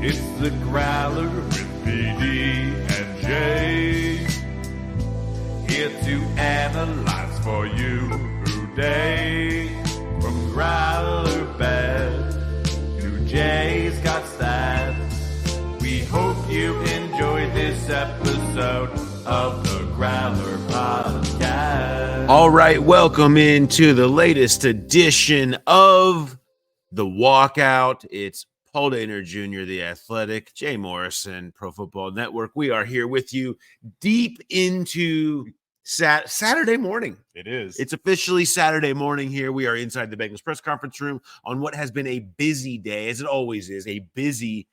It's the Growler with BD and J. Here to analyze for you today. From Growler bad to Jay's got stats. We hope you enjoyed this episode of the Growler Podcast. All right, welcome into the latest edition of the Walkout. It's Paul Dehner Jr., The Athletic, Jay Morrison, Pro Football Network. We are here with you deep into Saturday morning. It is. It's officially Saturday morning here. We are inside the Bengals press conference room on what has been a busy day, as it always is, a busy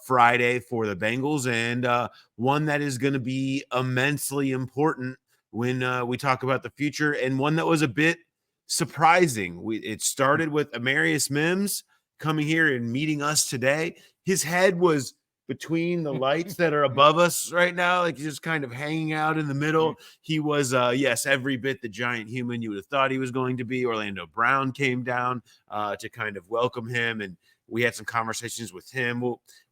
Friday for the Bengals, and one that is going to be immensely important when we talk about the future, and one that was a bit surprising. It started with Amarius Mims coming here and meeting us today. His head was between the lights that are above us right now, like he's just kind of hanging out in the middle. He was, yes, every bit the giant human you would have thought he was going to be. Orlando Brown came down to kind of welcome him, and we had some conversations with him.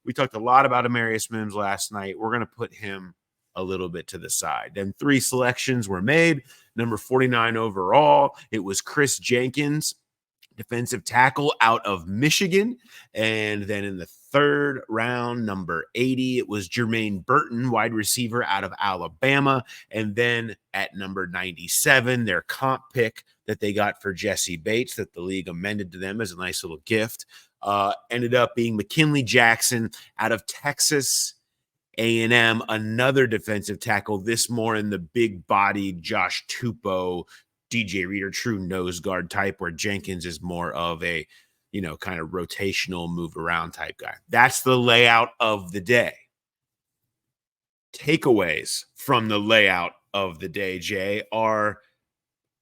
We talked a lot about Amarius Mims last night. We're going to put him a little bit to the side. Then 3 selections were made. Number 49 overall, it was Chris Jenkins, defensive tackle out of Michigan. And then in the 3rd round, number 80, it was Germaine Burton, wide receiver out of Alabama. And then at number 97, their comp pick that they got for Jesse Bates, that the league amended to them as a nice little gift, ended up being McKinley Jackson out of Texas A&M, another defensive tackle, this more in the big-bodied Josh Tupou, DJ Reader, true nose guard type, where Jenkins is more of a, kind of rotational move around type guy. That's the layout of the day. Takeaways from the layout of the day, Jay, are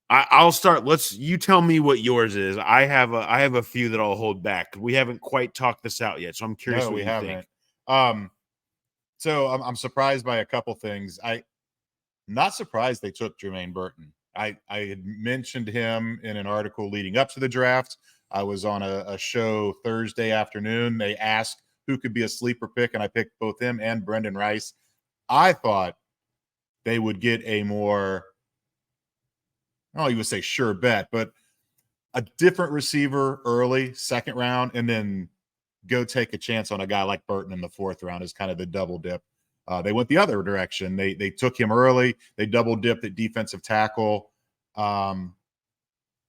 I'll start. You tell me what yours is. I have a few that I'll hold back. We haven't quite talked this out yet, so I'm curious what you think. So I'm surprised by a couple things. Not surprised they took Germaine Burton. I had mentioned him in an article leading up to the draft. I was on a show Thursday afternoon. They asked who could be a sleeper pick, and I picked both him and Brendan Rice. I thought they would get a more, you would say sure bet, but a different receiver early, 2nd round, and then go take a chance on a guy like Burton in the 4th round is kind of the double dip. They went the other direction. They took him early. They double dipped at defensive tackle.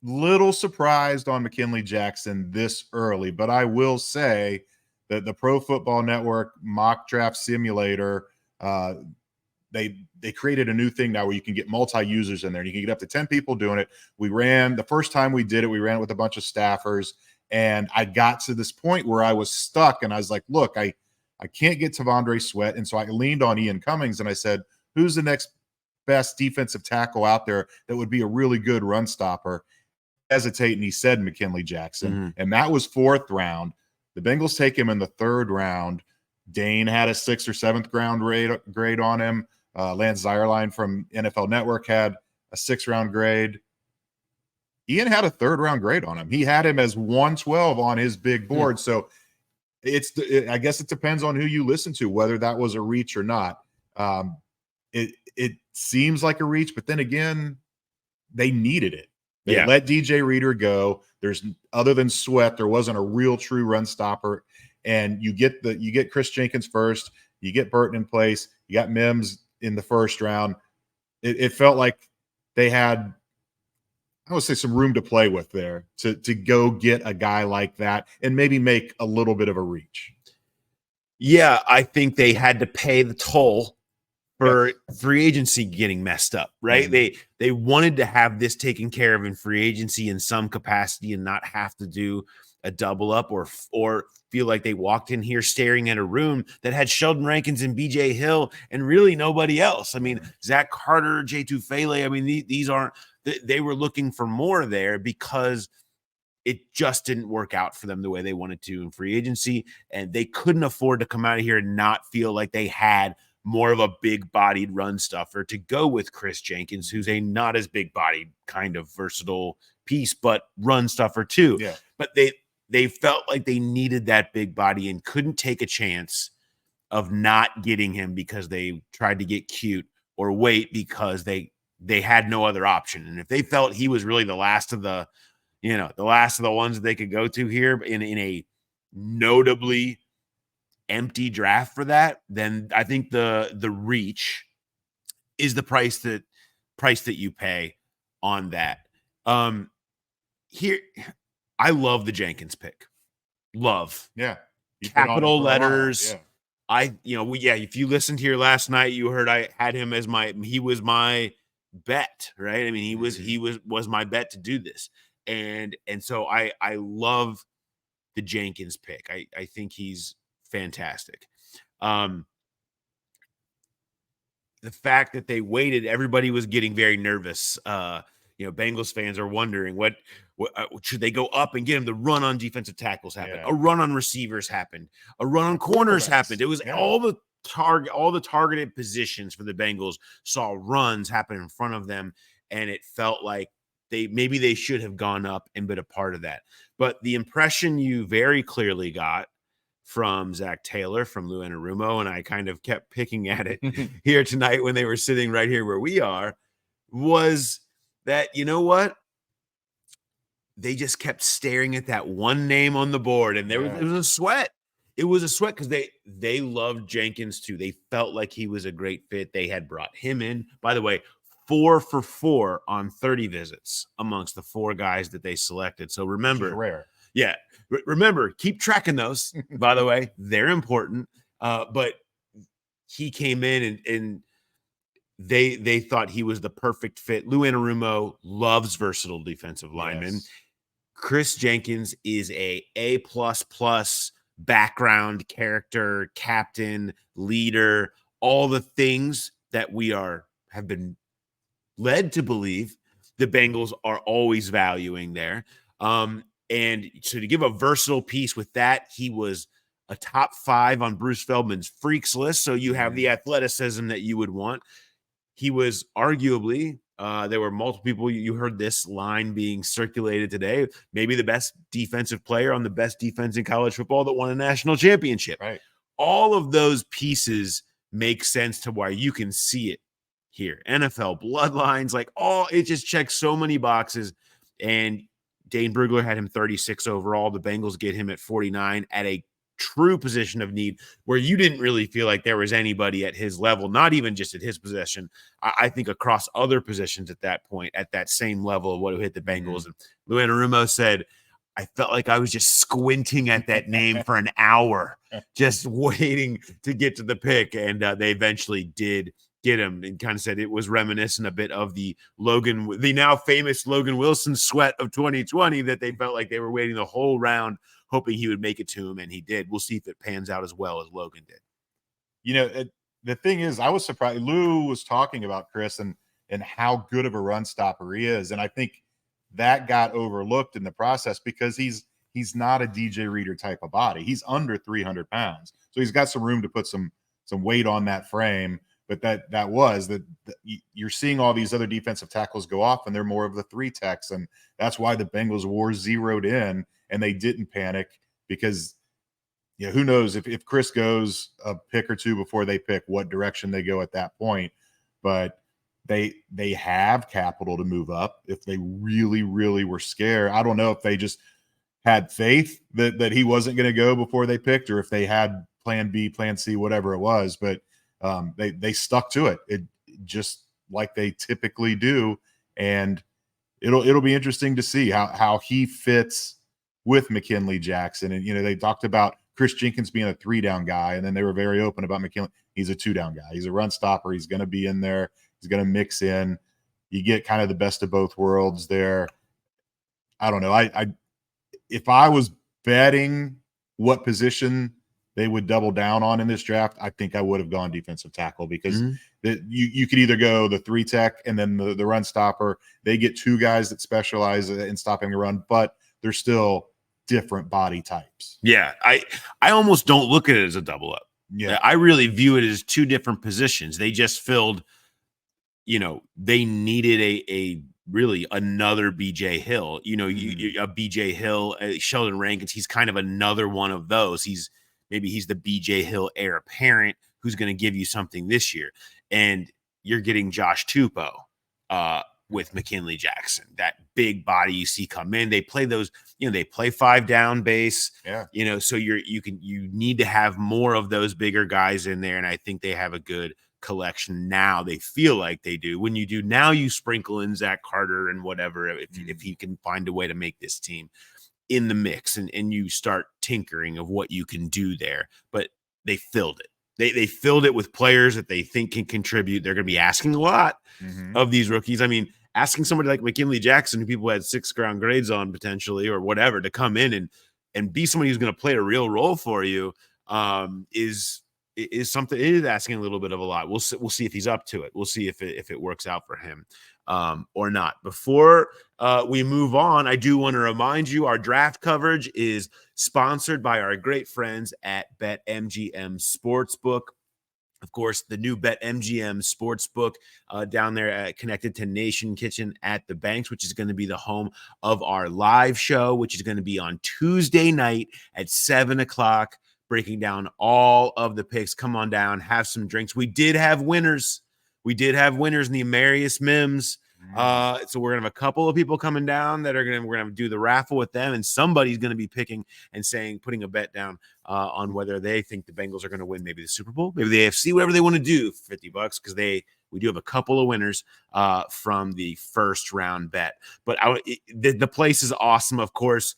Little surprised on McKinley Jackson this early, but I will say that the Pro Football Network mock draft simulator, they created a new thing now where you can get multi-users in there. You can get up to 10 people doing it. The first time we did it, we ran it with a bunch of staffers, and I got to this point where I was stuck, and I was like, look, I can't get Tavondre Sweat. And so I leaned on Ian Cummings, and I said, who's the next best defensive tackle out there that would be a really good run stopper? Hesitate, and he said McKinley Jackson. And that was 4th round. The Bengals take him in the 3rd round. Dane had a 6th or 7th round grade on him. Lance Zierlein from NFL Network had a 6th round grade. Ian had a 3rd round grade on him. He had him as 112 on his big board. So I guess it depends on who you listen to, whether that was a reach or not. It seems like a reach, but then again, they needed it. They let DJ Reader go. There's, other than Sweat, there wasn't a real true run stopper. And you get Chris Jenkins first, you get Burton in place, you got Mims in the 1st round. It felt like they had, I would say, some room to play with there to go get a guy like that and maybe make a little bit of a reach. Yeah, I think they had to pay the toll for free agency getting messed up, right? They wanted to have this taken care of in free agency in some capacity and not have to do a double up or feel like they walked in here staring at a room that had Sheldon Rankins and BJ Hill and really nobody else. I mean, Zach Carter, J. Tufele, I mean, these aren't, they were looking for more there because it just didn't work out for them the way they wanted to in free agency. And they couldn't afford to come out of here and not feel like they had more of a big-bodied run stuffer to go with Chris Jenkins, who's a not as big-bodied kind of versatile piece, but run stuffer too. Yeah. But they they felt like they needed that big body and couldn't take a chance of not getting him because they tried to get cute or wait because they had no other option. And if they felt he was really the last of the ones that they could go to here in a notably empty draft for that, then I think the reach is the price that you pay on that. Here, I love the Jenkins pick. Love. Yeah. Capital letters. Yeah. If you listened here last night, you heard I had him as he was my bet, right? I mean, he was my bet to do this. And so I love the Jenkins pick. I think he's fantastic. The fact that they waited, everybody was getting very nervous. Bengals fans are wondering what should they go up and get him. The run on defensive tackles happened. A run on receivers happened. A run on corners happened. It was all the targeted positions for the Bengals saw runs happen in front of them, and it felt like they should have gone up and been a part of that. But the impression you very clearly got from Zach Taylor, from Lou Anarumo, and I kind of kept picking at it here tonight when they were sitting right here where we are, was that, you know what? They just kept staring at that one name on the board, and it was a sweat. It was a sweat because they loved Jenkins too. They felt like he was a great fit. They had brought him in. By the way, 4 for 4 on 30 visits amongst the 4 guys that they selected. So remember, rare. Yeah. Remember, keep tracking those, by the way. They're important. But he came in and they thought he was the perfect fit. Lou Anarumo loves versatile defensive linemen. Yes. Chris Jenkins is A++ background, character, captain, leader, all the things that we have been led to believe the Bengals are always valuing there. And so to give a versatile piece with that, he was a top 5 on Bruce Feldman's freaks list. So you have the athleticism that you would want. He was arguably, there were multiple people, you heard this line being circulated today, maybe the best defensive player on the best defense in college football that won a national championship. Right. All of those pieces make sense to why you can see it here. NFL bloodlines, it just checks so many boxes. And Dane Brugler had him 36 overall. The Bengals get him at 49 at a true position of need where you didn't really feel like there was anybody at his level, not even just at his position. I think across other positions at that point, at that same level of what hit the Bengals. And Lou Anarumo said, I felt like I was just squinting at that name for an hour, just waiting to get to the pick. And they eventually did get him, and kind of said it was reminiscent a bit of the now famous Logan Wilson sweat of 2020, that they felt like they were waiting the whole round, hoping he would make it to him, and he did. We'll see if it pans out as well as Logan did. The thing is, I was surprised. Lou was talking about Chris and how good of a run stopper he is, and I think that got overlooked in the process because he's not a DJ Reader type of body. He's under 300 pounds, so he's got some room to put some weight on that frame. But that you're seeing all these other defensive tackles go off, and they're more of the 3 techs, and that's why the Bengals were zeroed in, and they didn't panic because who knows if Chris goes a pick or 2 before they pick what direction they go at that point. But they have capital to move up if they really, really were scared. I don't know if they just had faith that he wasn't going to go before they picked, or if they had plan B, plan C, whatever it was, but they stuck to it just like they typically do, and it'll be interesting to see how he fits with McKinley Jackson. And they talked about Chris Jenkins being a 3-down guy, and then they were very open about McKinley. He's a 2-down guy. He's a run stopper. He's going to be in there. He's going to mix in. You get kind of the best of both worlds there. I don't know. If I was betting what position they would double down on in this draft, I think I would have gone defensive tackle, because you could either go the 3 tech and then the run stopper. They get 2 guys that specialize in stopping the run, but they're still different body types. Yeah, I almost don't look at it as a double up. Yeah, I really view it as 2 different positions. They just filled, they needed a really another BJ Hill. You know, a BJ Hill, Sheldon Rankins, he's kind of another one of those. Maybe he's the BJ Hill heir apparent who's going to give you something this year. And you're getting Josh Tupou with McKinley Jackson, that big body you see come in. They play those, they play 5 down base. Yeah. So you need to have more of those bigger guys in there. And I think they have a good collection now. They feel like they do. When you do now, you sprinkle in Zach Carter and whatever, if he can find a way to make this team in the mix, and you start tinkering of what you can do there. But they filled it. They filled it with players that they think can contribute. They're going to be asking a lot of these rookies. I mean, asking somebody like McKinley Jackson, who people had 6th round grades on potentially or whatever, to come in and be somebody who's going to play a real role for you is something. It is asking a little bit of a lot. We'll see if he's up to it. We'll see if it works out for him or not. Before we move on, I do want to remind you our draft coverage is sponsored by our great friends at BetMGM Sportsbook. Of course, the new BetMGM Sportsbook down there connected to Nation Kitchen at the Banks, which is going to be the home of our live show, which is going to be on Tuesday night at 7 o'clock, breaking down all of the picks. Come on down, have some drinks. We did have winners. In the Amarius Mims. So we're gonna have a couple of people coming down that we're gonna do the raffle with them, and somebody's gonna be picking and putting a bet down on whether they think the Bengals are gonna win maybe the Super Bowl, maybe the AFC, whatever they want to do, $50, because we do have a couple of winners from the first round bet. But the place is awesome, of course.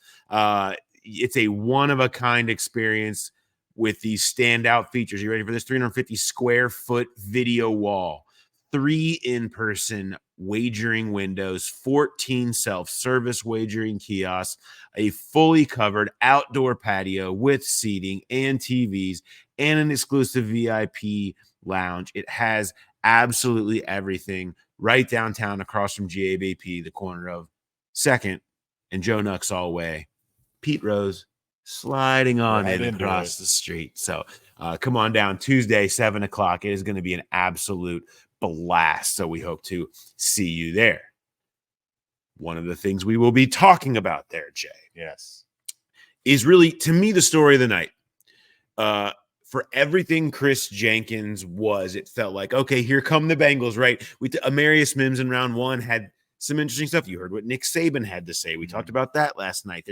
It's a one of a kind experience with these standout features. You ready for this? 350 square foot video wall, 3 in-person wagering windows, 14 self-service wagering kiosks, a fully covered outdoor patio with seating and TVs, and an exclusive VIP lounge. It has absolutely everything right downtown across from GABP, the corner of 2nd and Joe Nuxall Way. Pete Rose sliding on right in across the street. So come on down Tuesday, 7 o'clock. It is going to be an absolute blast. So we hope to see you there. One of the things we will be talking about there, Jay, is really, to me, the story of the night. For everything Chris Jenkins was, it felt like, okay, here come the Bengals, right? Amarius Mims in round 1 had some interesting stuff. You heard what Nick Saban had to say. We talked about that last night.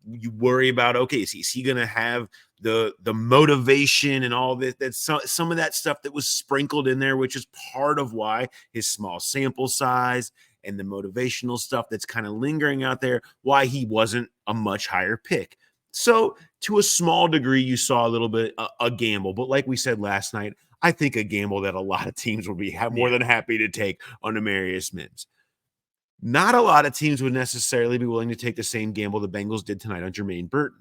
You worry about, okay, is he going to have the motivation and all this? That's some of that stuff that was sprinkled in there, which is part of why his small sample size and the motivational stuff that's kind of lingering out there, why he wasn't a much higher pick. So to a small degree, you saw a little bit a gamble. But like we said last night, I think a gamble that a lot of teams will be more than happy to take on Amarius Mims. Not a lot of teams would necessarily be willing to take the same gamble the Bengals did tonight on Germaine Burton.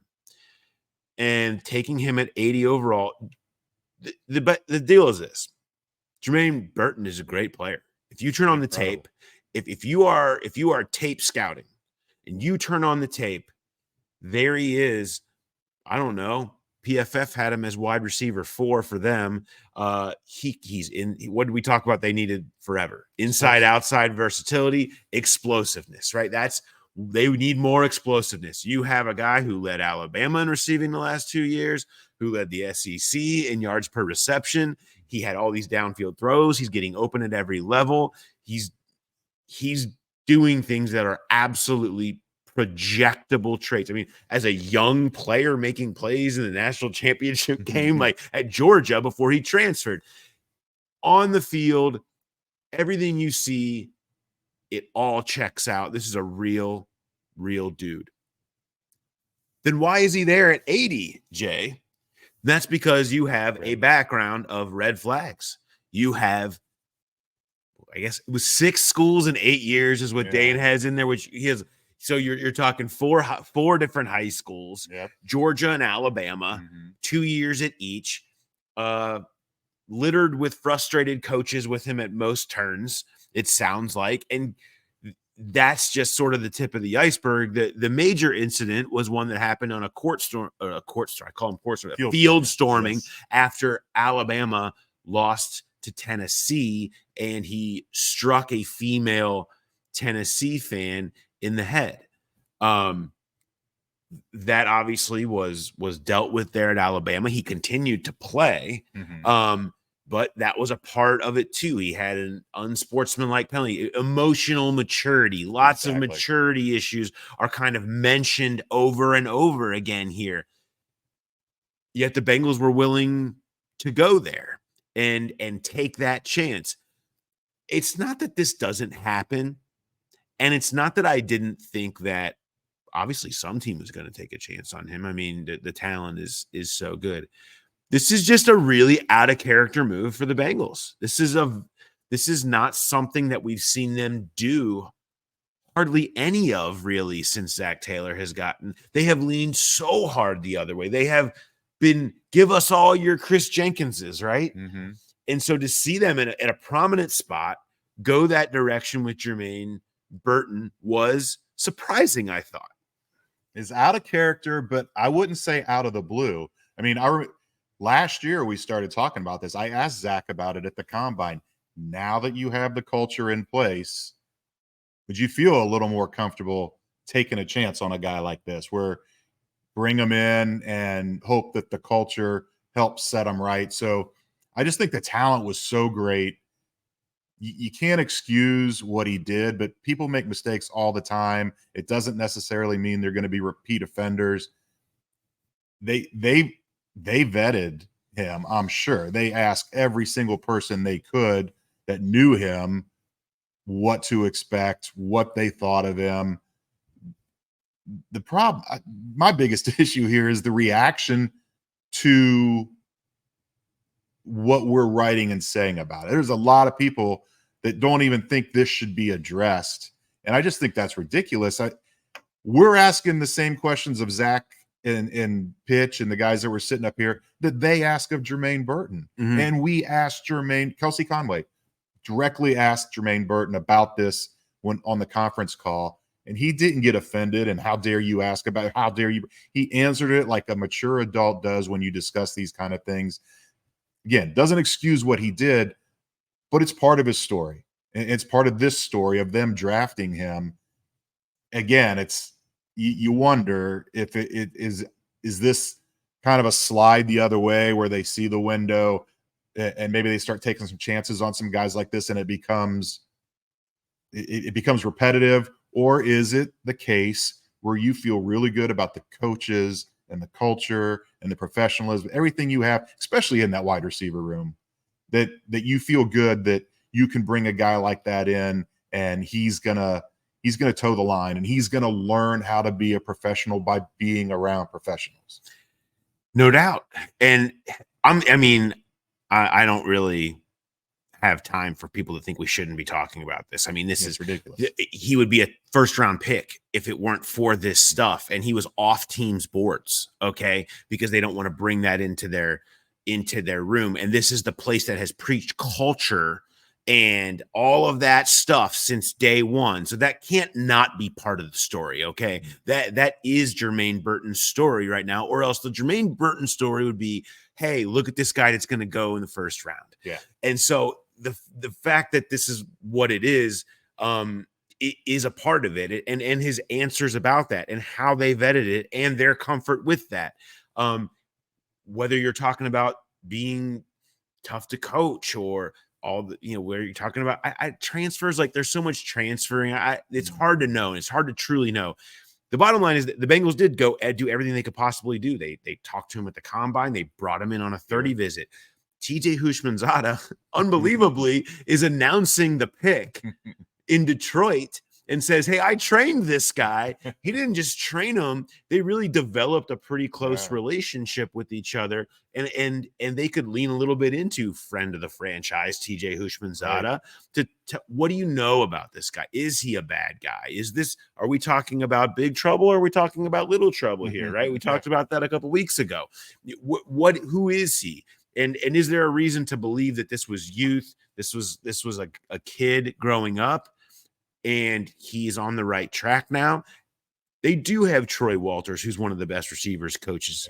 And taking him at 80 overall, the deal is this. Germaine Burton is a great player. If you turn on the tape, if you are tape scouting and you turn on the tape, there he is. I don't know. PFF had him as wide receiver 4 for them. He's in. What did we talk about? They needed forever. Inside, outside versatility, explosiveness, right? They need more explosiveness. You have a guy who led Alabama in receiving the last 2 years, who led the SEC in yards per reception. He had all these downfield throws. He's getting open at every level. He's doing things that are absolutely projectable traits. I mean, as a young player making plays in the national championship game, like at Georgia before he transferred, on the field, everything you see, it all checks out. This is a real dude. Then why is he there at 80, Jay? That's because you have a background of red flags. You have, I guess it was 6 schools in 8 years is what Dane has in there, which he has. So you're talking 4 different high schools, Georgia and Alabama, 2 years at each, littered with frustrated coaches with him at most turns, it sounds like. And that's just sort of the tip of the iceberg. The major incident was one that happened on a field storming after Alabama lost to Tennessee, and he struck a female Tennessee fan in the head. That obviously was dealt with there at Alabama. He continued to play. But that was a part of it too. He had an unsportsmanlike penalty, emotional maturity, lots of maturity issues are kind of mentioned over and over again here. Yet the Bengals were willing to go there and take that chance. It's not that this doesn't happen. And it's not that I didn't think that obviously some team is going to take a chance on him. I mean, the talent is so good. This is just a really out of character move for the Bengals. This is not something that we've seen them do hardly any of really since Zach Taylor has gotten. They have leaned so hard the other way. They have been give us all your Chris Jenkinses, right? And so to see them at a prominent spot go that direction with Germaine Burton was surprising, I thought. Is out of character, but I wouldn't say out of the blue. I mean, last year we started talking about this. I asked Zach about it at the combine. Now that you have the culture in place, would you feel a little more comfortable taking a chance on a guy like this, where bring him in and hope that the culture helps set him right? So I just think the talent was so great. You can't excuse what he did, but people make mistakes all the time. It doesn't necessarily mean they're going to be repeat offenders. They vetted him, I'm sure. They asked every single person they could that knew him what to expect, what they thought of him. The problem, my biggest issue here is the reaction to what we're writing and saying about it. There's a lot of people that don't even think this should be addressed. And I just think that's ridiculous. We're asking the same questions of Zach and Pitch and the guys that were sitting up here that they ask of Germaine Burton. And we asked Kelsey Conway directly asked Germaine Burton about this when on the conference call. And he didn't get offended. And how dare you ask about it? How dare you? He answered it like a mature adult does when you discuss these kind of things. Again, doesn't excuse what he did, but it's part of his story. And it's part of this story of them drafting him. Again, it's you wonder if it is this kind of a slide the other way where they see the window and maybe they start taking some chances on some guys like this and it becomes repetitive, or is it the case where you feel really good about the coaches and the culture and the professionalism, everything you have, especially in that wide receiver room, that you feel good that you can bring a guy like that in and he's gonna toe the line and he's gonna learn how to be a professional by being around professionals. No doubt. And I don't really have time for people to think we shouldn't be talking about this. I mean, this is ridiculous. He would be a first round pick if it weren't for this stuff. And he was off teams' boards, okay, because they don't want to bring that into their room. And this is the place that has preached culture and all of that stuff since day one. So that can't not be part of the story, okay? That is Germaine Burton's story right now, or else the Germaine Burton story would be, hey, look at this guy that's going to go in the first round. Yeah. And so the fact that this is what it is a part of it, and his answers about that and how they vetted it and their comfort with that. Whether you're talking about being tough to coach or all the, where you're talking about I transfers, like there's so much transferring. It's hard to know. And it's hard to truly know. The bottom line is that the Bengals did go and do everything they could possibly do. They talked to him at the combine. They brought him in on a 30 visit. TJ Houshmandzadeh, unbelievably, is announcing the pick in Detroit and says, hey, I trained this guy. He didn't just train him. They really developed a pretty close relationship with each other. And they could lean a little bit into friend of the franchise, TJ Houshmandzadeh, to what do you know about this guy? Is he a bad guy? Are we talking about big trouble or are we talking about little trouble here, right? We talked about that a couple weeks ago. Who is he? And is there a reason to believe that this was youth? This was a kid growing up, and he's on the right track now. They do have Troy Walters, who's one of the best receivers coaches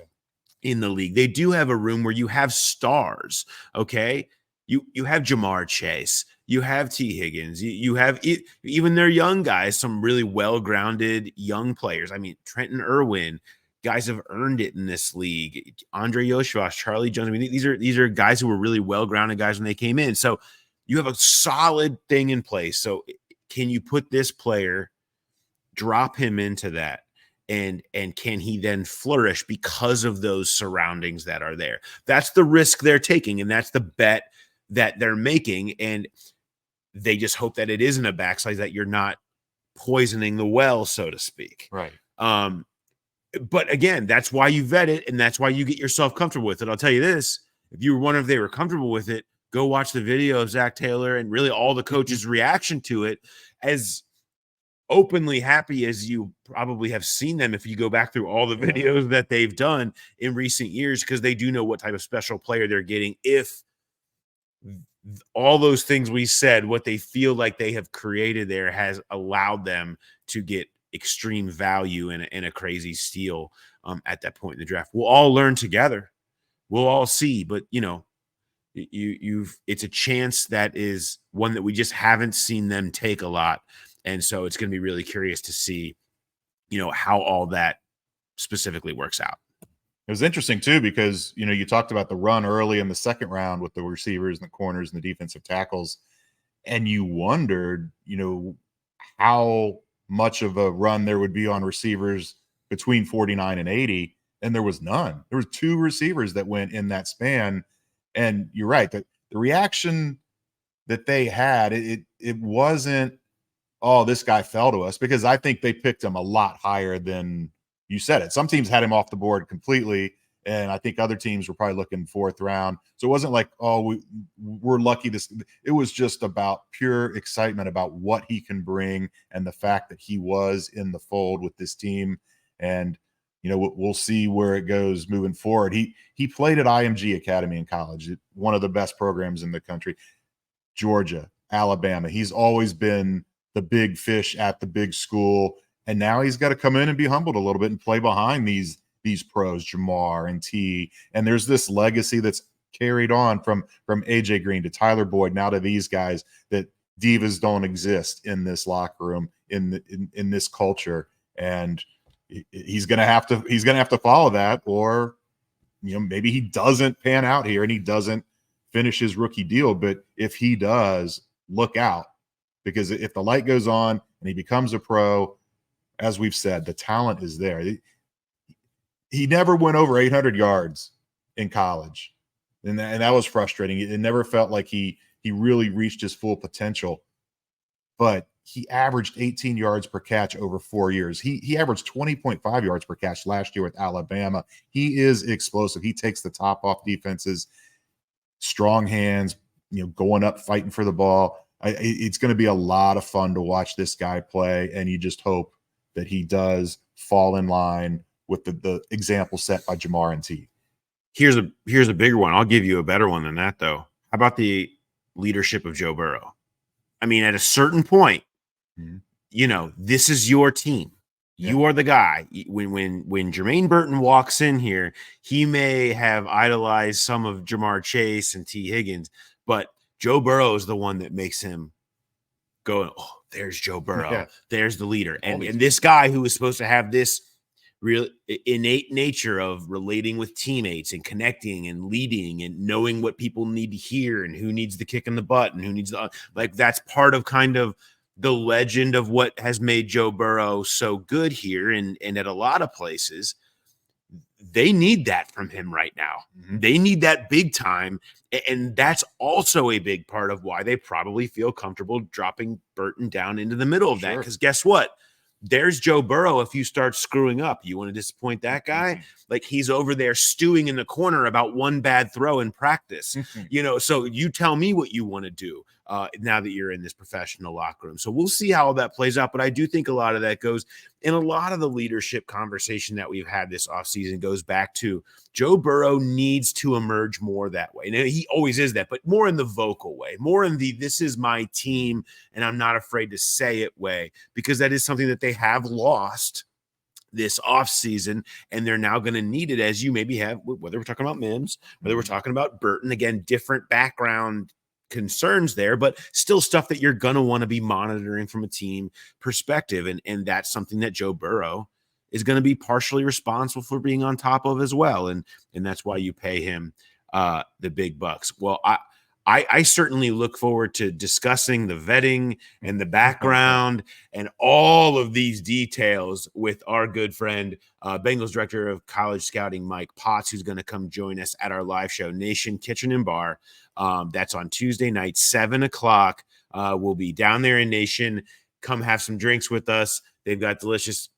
in the league. They do have a room where you have stars, okay? You have Jamar Chase. You have T. Higgins. You have even their young guys, some really well-grounded young players. I mean, Trenton Irwin, guys have earned it in this league. Andre Yoshua, Charlie Jones. I mean, these are guys who were really well-grounded guys when they came in. So you have a solid thing in place. So can you put this player, drop him into that, and can he then flourish because of those surroundings that are there? That's the risk they're taking, and that's the bet that they're making. And they just hope that it isn't a backslide, that you're not poisoning the well, so to speak. Right. But again, that's why you vet it, and that's why you get yourself comfortable with it. I'll tell you this: if you were wondering if they were comfortable with it, go watch the video of Zach Taylor and really all the coaches' reaction to it. As openly happy as you probably have seen them if you go back through all the videos that they've done in recent years, because they do know what type of special player they're getting. If all those things we said, what they feel like they have created there has allowed them to get extreme value in a crazy steal at that point in the draft. We'll all learn together. We'll all see, but it's a chance that is one that we just haven't seen them take a lot. And so it's going to be really curious to see, how all that specifically works out. It was interesting too, because, you talked about the run early in the second round with the receivers and the corners and the defensive tackles. And you wondered, how much of a run there would be on receivers between 49 and 80. And there was none. There was 2 receivers that went in that span. And you're right, that the reaction that they had, it wasn't, oh, this guy fell to us, because I think they picked him a lot higher than you said it. Some teams had him off the board completely, and I think other teams were probably looking 4th round. So it wasn't like, oh, we're lucky this. It was just about pure excitement about what he can bring and the fact that he was in the fold with this team. And we'll see where it goes moving forward. He played at IMG Academy in college, one of the best programs in the country. Georgia, Alabama. He's always been the big fish at the big school, and now he's got to come in and be humbled a little bit and play behind these pros, Jamar and T. And there's this legacy that's carried on from AJ Green to Tyler Boyd, now to these guys, that divas don't exist in this locker room, in this culture. And he's gonna have to follow that, or maybe he doesn't pan out here and he doesn't finish his rookie deal. But if he does, look out, because if the light goes on and he becomes a pro, as we've said, the talent is there. He never went over 800 yards in college, and that was frustrating. It never felt like he really reached his full potential. But he averaged 18 yards per catch over 4 years. He averaged 20.5 yards per catch last year with Alabama. He is explosive. He takes the top off defenses, strong hands, going up, fighting for the ball. It's going to be a lot of fun to watch this guy play, and you just hope that he does fall in line with the example set by Jamar and T. Here's a bigger one. I'll give you a better one than that, though. How about the leadership of Joe Burrow? I mean, at a certain point, this is your team. Yeah. You are the guy. When Germaine Burton walks in here, he may have idolized some of Jamar Chase and T. Higgins, but Joe Burrow is the one that makes him go, oh, there's Joe Burrow. Yeah. There's the leader. And this guy who is supposed to have this real innate nature of relating with teammates and connecting and leading and knowing what people need to hear and who needs the kick in the butt and who needs that's part of kind of the legend of what has made Joe Burrow so good here. And at a lot of places, they need that from him right now. Mm-hmm. They need that big time. And that's also a big part of why they probably feel comfortable dropping Burton down into the middle of that. Because guess what? There's Joe Burrow. If you start screwing up, you want to disappoint that guy? Mm-hmm. Like, he's over there stewing in the corner about one bad throw in practice. Mm-hmm. So you tell me what you want to do now that you're in this professional locker room. So we'll see how all that plays out. But I do think a lot of that goes, and a lot of the leadership conversation that we've had this offseason goes back to Joe Burrow needs to emerge more that way. Now, he always is that, but more in the vocal way, more in the this is my team and I'm not afraid to say it way, because that is something that they have lost this offseason, and they're now going to need it, as you maybe have, whether we're talking about Mims, whether we're talking about Burton, again, different background concerns there, but still stuff that you're going to want to be monitoring from a team perspective. And that's something that Joe Burrow is going to be partially responsible for being on top of as well. And that's why you pay him the big bucks. Well, I certainly look forward to discussing the vetting and the background and all of these details with our good friend, Bengals Director of College Scouting, Mike Potts, who's going to come join us at our live show, Nation Kitchen and Bar. That's on Tuesday night, 7:00. We'll be down there in Nation. Come have some drinks with us. They've got delicious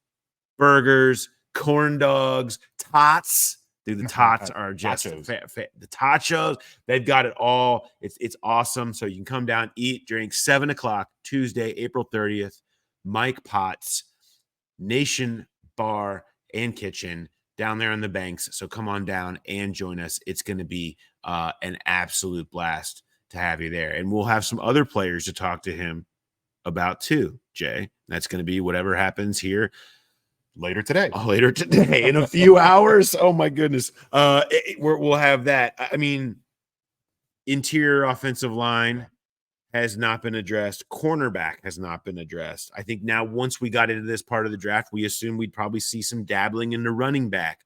burgers, corn dogs, tots. Dude, the tots are just the tachos. They've got it all. It's awesome. So you can come down, eat, drink. 7:00 Tuesday, April 30th. Mike Potts, Nation Bar and Kitchen down there on the banks. So come on down and join us. It's going to be an absolute blast to have you there. And we'll have some other players to talk to him about too, Jay. That's going to be whatever happens here later today in a few hours. Oh my goodness. We'll have that. I mean, interior offensive line has not been addressed. Cornerback has not been addressed. I think now once we got into this part of the draft, we assumed we'd probably see some dabbling in the running back.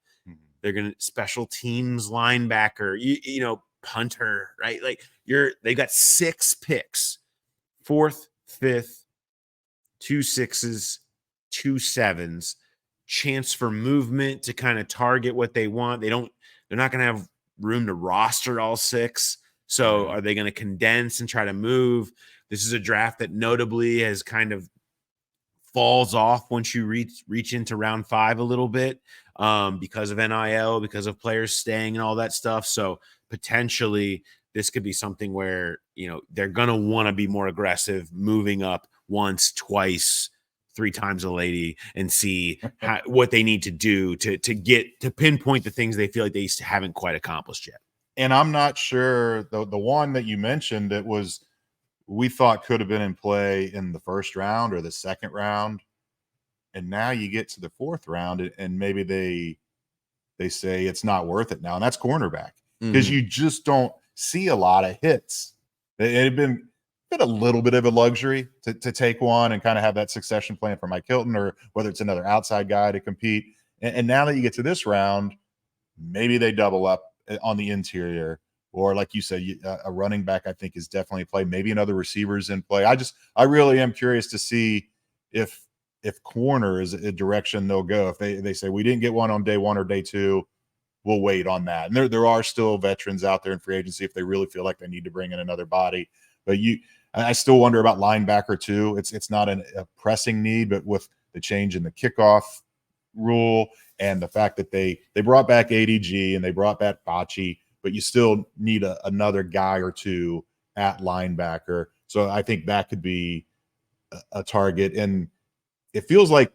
They're going to special teams linebacker, you know, punter, right? Like they got 6 picks, 4th, 5th, 2 6s, 2 7s. Chance for movement to kind of target what they want. They're not going to have room to roster all 6. So are they going to condense and try to move? This is a draft that notably has kind of falls off once you reach into round 5 a little bit because of NIL, because of players staying and all that stuff. So potentially this could be something where, you know, they're going to want to be more aggressive, moving up once, twice, 3 times a lady and see what they need to do to get to pinpoint the things they feel like they haven't quite accomplished yet. And I'm not sure the one that you mentioned that we thought could have been in play in the 1st round or the 2nd round. And now you get to the 4th round and maybe they say it's not worth it now. And that's cornerback because you just don't see a lot of hits. It had been a little bit of a luxury to take one and kind of have that succession plan for Mike Hilton, or whether it's another outside guy to compete. And now that you get to this round, maybe they double up on the interior, or like you said, a running back, I think, is definitely a play. Maybe another receiver's in play. I really am curious to see if corner is a direction they'll go. If they say we didn't get one on day 1 or day 2, we'll wait on that. And there are still veterans out there in free agency if they really feel like they need to bring in another body. But I still wonder about linebacker too. It's not a pressing need, but with the change in the kickoff rule and the fact that they brought back ADG and they brought back Bocce, but you still need another guy or 2 at linebacker. So I think that could be a target. And it feels like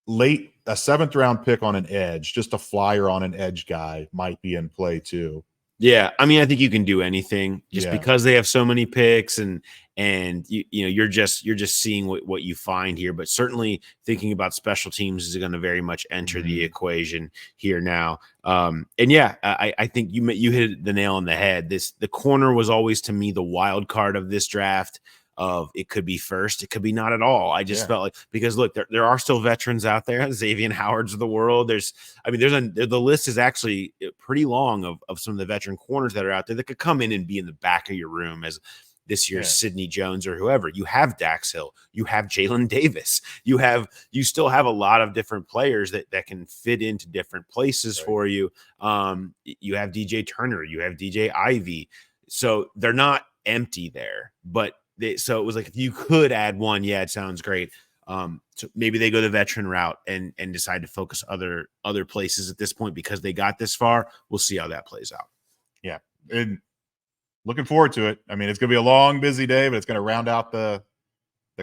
late a 7th round pick on an edge, just a flyer on an edge guy might be in play too. Yeah, I mean, I think you can do anything just because they have so many picks, and you know you're just seeing what you find here. But certainly thinking about special teams is going to very much enter the equation here now. And yeah, I think you hit the nail on the head. The corner was always to me the wild card of this draft. Of it could be first, it could be not at all. I just felt like, because look, there are still veterans out there, Xavier Howard's of the world. The list is actually pretty long of some of the veteran corners that are out there that could come in and be in the back of your room as this year's Sidney Jones or whoever. You have Dax Hill, you have Jalen Davis, you still have a lot of different players that can fit into different places for you. You have DJ Turner, you have DJ Ivy, so they're not empty there, but so it was like, if you could add one, it sounds great. So maybe they go the veteran route and decide to focus other places at this point because they got this far. We'll see how that plays out. Yeah, and looking forward to it. I mean, it's going to be a long, busy day, but it's going to round out the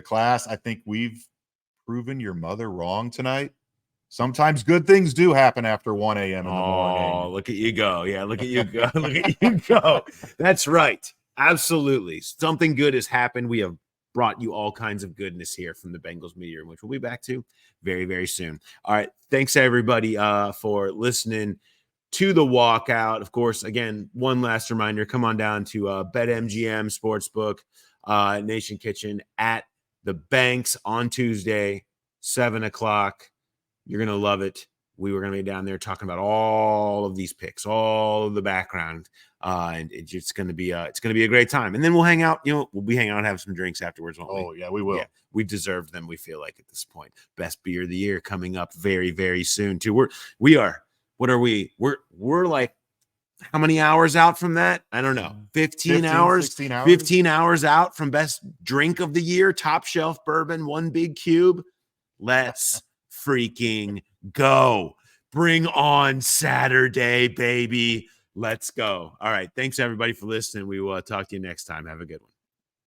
class. I think we've proven your mother wrong tonight. Sometimes good things do happen after 1 a.m. in the morning. Oh, look at you go. Yeah, look at you go. Look at you go. That's right. Absolutely. Something good has happened. We have brought you all kinds of goodness here from the Bengals Media Room, which we'll be back to very, very soon. All right. Thanks, everybody, for listening. to the Walkout. Of course, again, one last reminder, come on down to BetMGM Sportsbook, Nation Kitchen at the Banks on Tuesday, 7 o'clock. You're going to love it. We were going to be down there talking about all of these picks, all of the background, and it's going to be a great time. And then we'll hang out. We'll be hanging out and have some drinks afterwards. Won't we? Oh yeah, we will. Yeah, we deserve them. We feel like at this point, best beer of the year coming up very, very soon too. We are. What are we? We're like how many hours out from that? I don't know. 15 hours, 16 hours, 15 hours out from best drink of the year, top shelf bourbon, one big cube. Let's freaking go. Bring on Saturday, baby. Let's go. All right. Thanks everybody for listening. We will talk to you next time. Have a good one.